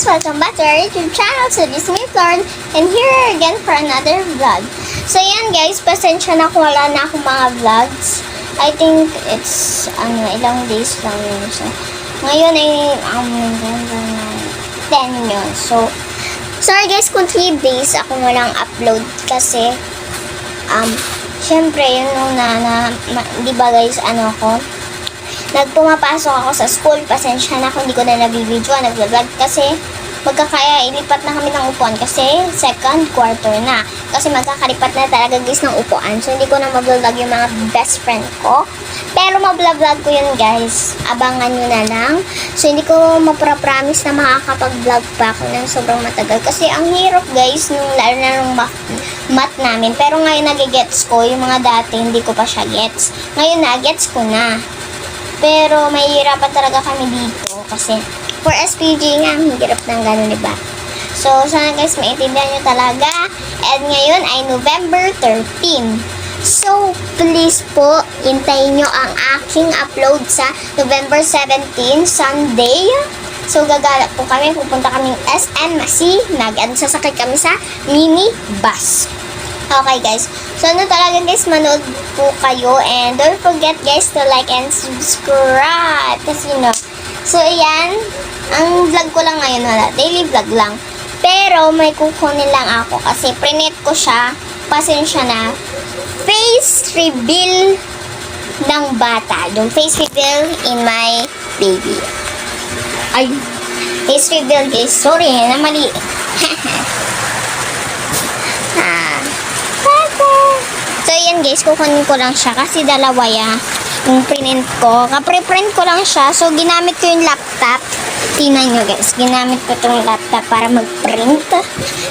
guys! Welcome back to our YouTube channel. So this is me, Florn, and here again for another vlog. So yan guys, pasensya na kung wala na akong mga vlogs. I think it's, ilang days lang yun. So, ngayon ay, 10 yun. So, sorry guys kung 3 days akong walang upload kasi, syempre, yun nung di ba guys, nagpumapasok ako sa school, pasensya na kung hindi ko na nabibidyo, nag-vlog kasi magkakaya, ilipat na kami ng upuan kasi second quarter na. Kasi magkakalipat na talaga guys ng upuan. So, hindi ko na mag-vlog yung mga best friend ko. Pero mag-vlog ko yun guys. Abangan nyo na lang. So, hindi ko mapromise na makakapag-vlog pa ako ng sobrang matagal. Kasi ang hirap guys, lalo na nung math namin. Pero ngayon nagigets ko, yung mga dati hindi ko pa siya gets. Ngayon na-gets ko na. Pero mahihirapan talaga kami dito kasi for SPG nga, hirap ng gano'n, diba? So, sana guys, maintindihan nyo talaga. And ngayon ay November 13. So, please po, hintayin nyo ang aking upload sa November 17, Sunday. So, gagala po kami, pupunta kaming SM Masi. Sasakay kami sa mini bus. Okay guys, so talaga guys, manood po kayo and don't forget guys to like and subscribe kasi so ayan, ang vlog ko lang ngayon, wala, daily vlog lang, pero may kukunin lang ako kasi prinet ko siya, pasensya na, face reveal ng bata, yung face reveal in my baby, ay, face reveal guys, sorry na mali. So, yan guys, kukunin ko lang siya kasi dalawa yung print ko. Kapre-print ko lang siya. So, ginamit ko yung laptop. Tingnan nyo guys, ginamit ko itong laptop para mag-print.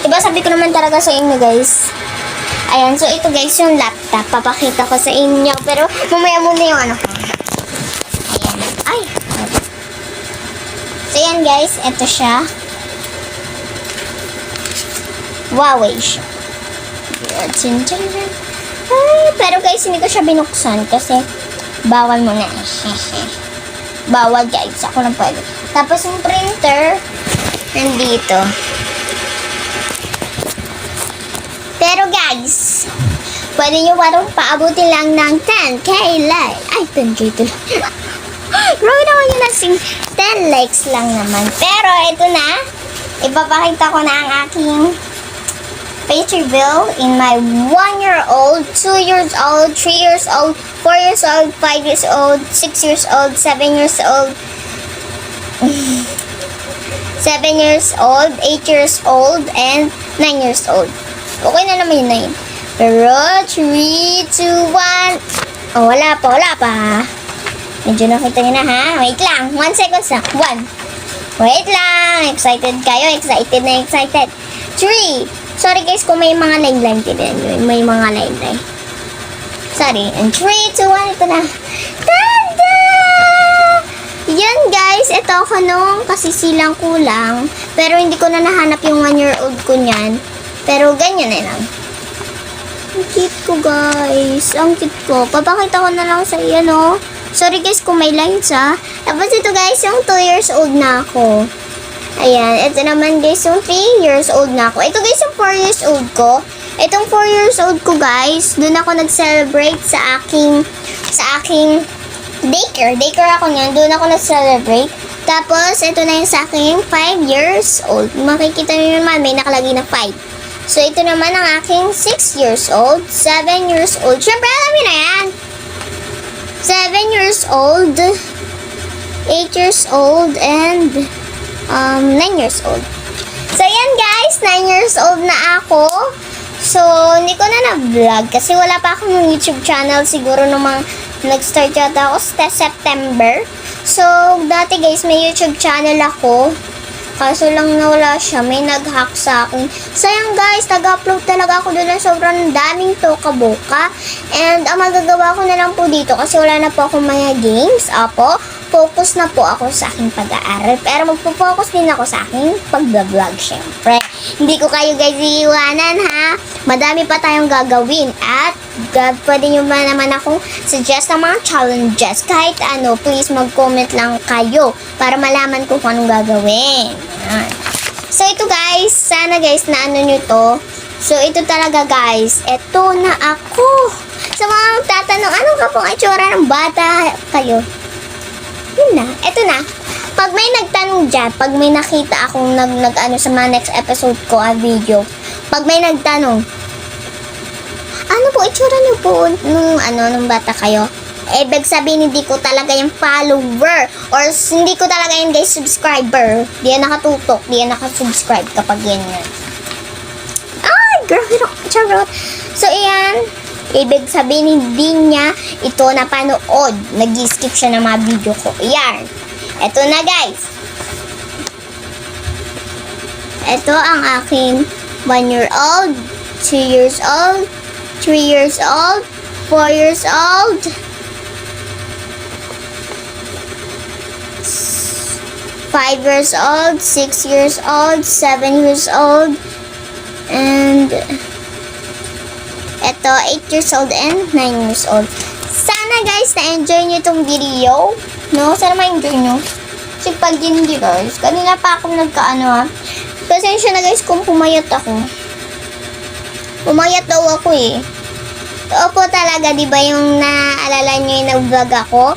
Diba sabi ko naman talaga sa inyo guys. Ayan, so ito guys yung laptop. Papakita ko sa inyo. Pero, mamaya muna yung ko. Ayan. Ay! So, yan guys, ito siya. Huawei siya. Ay, pero guys, hindi ko siya binuksan kasi bawal mo na. Bawal guys, ako lang pwede. Tapos yung printer, nandito. Pero guys, pwede nyo parang paabutin lang ng 10k like. Ay, 10k ito lang. Grabe naman yun nasing 10 likes lang naman. Pero ito na, ipapakita ko na ang aking face reveal in my 1-year-old, 2 years old, 3 years old, 4 years old, 5 years old, 6 years old, 7 years old, 7 years old, 8 years old, and 9 years old. Okay na naman yun 9. Pero 3, 2, 1. Oh, wala pa. Medyo nakita nyo na ha. Wait lang. 1 second lang. 1. Wait lang. Excited kayo. Excited na excited. 3. Sorry guys kung may mga line-line din. May mga line-line. Sorry. And 3, 2, 1. Ito na. Tada! Yan guys. Ito ako nung kasisilang kulang. Pero hindi ko na nahanap yung 1-year-old ko niyan. Pero ganyan na lang. Ang cute ko guys. Ang cute ko. Papakita ko na lang sa iyo no. Sorry guys kung may lines ha. Tapos ito guys yung 2 years old na ako. Ayan, ito naman guys, yung 3 years old na ako. Ito guys, yung 4 years old ko. Itong 4 years old ko guys, doon ako nag-celebrate sa aking daycare. Daycare ako niyan, doon ako nag-celebrate. Tapos, ito na yung sa aking 5 years old. Makikita nyo naman, may nakalagay na 5. So, ito naman ang aking 6 years old, 7 years old. Siyempre, alam nyo na yan. 7 years old, 8 years old, and 9 years old. So, yan guys, 9 years old na ako. So, hindi ko na na-vlog kasi wala pa akong YouTube channel. Siguro namang nag-start yata ako sa September. So, dati guys, may YouTube channel ako. Kaso lang nawala siya. May nag-hack sa akin. Sayang guys, nag-upload talaga ako doon ng sobrang daming toka-boka. And, ang magagawa ko na lang po dito kasi wala na po akong mga games. Apo, focus na po ako sa aking pag-aaral. Pero magpo-focus din ako sa aking pag-vlog syempre. Hindi ko kayo guys iiwanan ha. Madami pa tayong gagawin. At pwede nyo ba naman akong suggest ng mga challenges. Kahit ano, please mag-comment lang kayo para malaman ko kung anong gagawin. Ayan. So, ito guys, sana guys, na ano nyo to. So, ito talaga guys, ito na ako. Sa mga tatanong, ano ka pong itsura ng bata kayo? Yun na, ito na. Pag may nagtanong dyan, pag may nakita akong nag-ano sa mga next episode ko, video, pag may nagtanong, ano po itsura niyo po nung bata kayo? Ibig sabihin, hindi ko talaga yung follower or hindi ko talaga yung guys subscriber. Di yan nakatutok, di yan nakasubscribe kapag ganyan. Ay, grabe na charot. So, iyan. Ibig sabihin, hindi niya ito napanood. Nag-skip siya ng mga video ko. Iyan. Ito na guys. Ito ang aking 1 year old, 2 years old, 3 years old, 4 years old, 5 years old, 6 years old, 7 years old, and eto 8 years old and 9 years old. Sana guys na-enjoy nyo itong video. No? Sana ma-enjoy nyo. Kasi pag hindi guys, kanina pa ako nagkaano pasensya na guys kung pumayat ako. Pumayat daw ako eh. Opo talaga, di ba yung naalala nyo yung nag-vlog ako?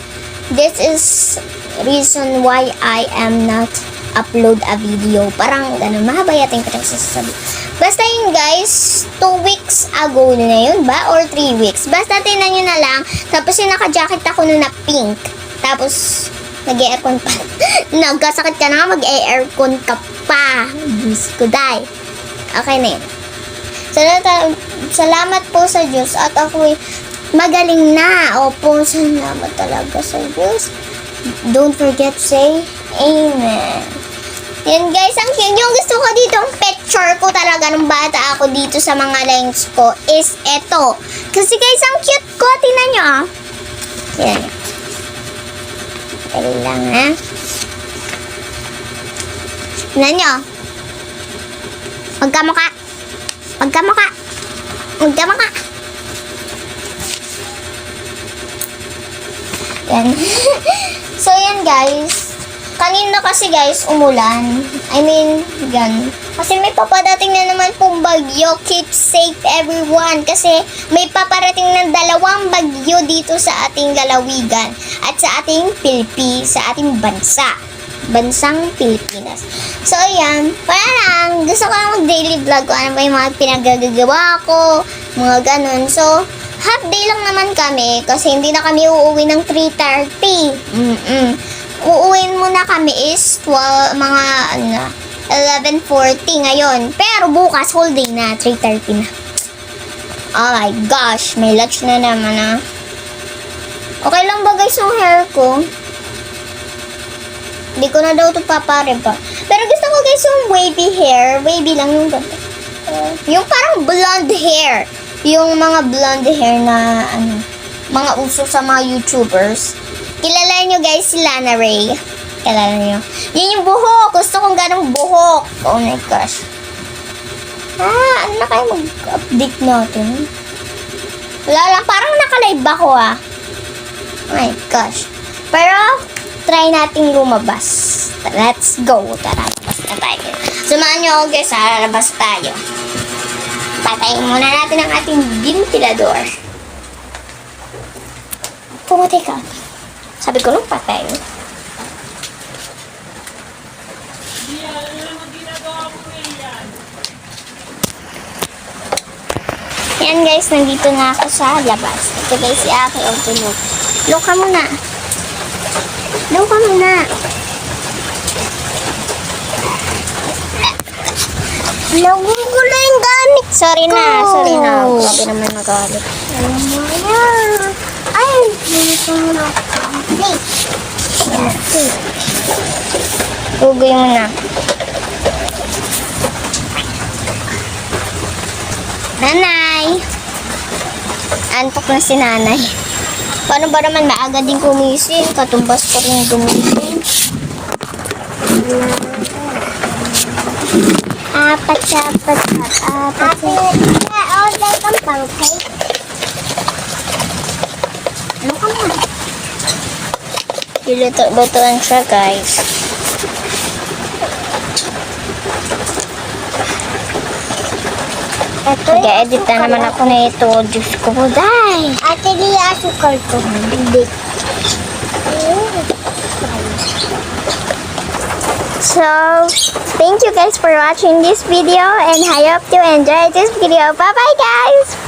This is reason why I am not upload a video. Parang ganun, mahaba yating ko sasabi. Basta yun guys, 2 weeks ago na yun ba? Or 3 weeks. Basta tinan nyo na lang. Tapos yung naka-jacket ako nun na pink. Tapos, nag-aircon pa. Nagkasakit ka na nga, mag-aircon ka pa. Diyos ko, day. Okay na yun. Salamat po sa Diyos at ako'y magaling na. Opo, salamat talaga sa Diyos. Don't forget to say Amen. Yan guys, ang cute. Yung gusto ko dito, ang picture ko talaga nung bata ako dito sa mga lines ko is eto. Kasi guys, ang cute ko. Tingnan nyo Yan. Dali lang Tingnan nyo. Magkamukha. Magkamukha. Magkamukha. Yan. So, yan guys. Kanina kasi guys, umulan. I mean, yan. Kasi may papadating na naman pong bagyo. Keep safe everyone. Kasi may paparating ng 2 bagyo dito sa ating lalawigan. At sa ating sa ating bansa. Bansang Pilipinas. So, ayan. Wala lang. Gusto ko lang mag-daily vlog ko. Ano ba yung mga pinagagagawa ko. Mga ganun. So, half day lang naman kami. Kasi hindi na kami uuwi ng 3:30. Uuwiin muna kami is 11:40 ngayon. Pero bukas, whole day na. 3:30 na. Oh my gosh. May lunch na naman Okay lang ba guys yung hair ko? Hindi ko na daw ito papariba. Pero gusto ko guys yung wavy hair. Wavy lang yung ganda. Yung parang blonde hair. Yung mga blonde hair na mga uso sa mga YouTubers. Kilala nyo guys si Lana Ray. Kilala nyo. Yun yung buhok. Gusto kong ganong buhok. Oh my gosh. Ano na kayo mag-update natin? Wala lang. Parang nakalive ako Oh my gosh. Pero, try nating lumabas. Let's go. Tara, labas na tayo. Samahan nyo ako guys, lalabas tayo. Patayin muna natin ang ating ventilador. Pumatay ka. Sabi ko lang patay. Yan guys, nandito na ako sa labas. Ito guys, si Aki o tulog. Tulog ka muna. Tulog ka muna. Nagugulo yung gamit. Sorry na. Grabe naman magalit. Alam mo na. Ay, dito muna. Gugoy mo na. Nanay! Antok na si nanay. Paano ba naman maaga din kumising? Katumbas ko rin gumising. Apat. Order kang pancake. Ano ka mo? Luto-lutoan siya guys. Nag-edit na naman ako na ito. Diyos ko po, day. Ate Lia, asukal to. Hindi. So, thank you guys for watching this video and I hope you enjoyed this video. Bye-bye guys!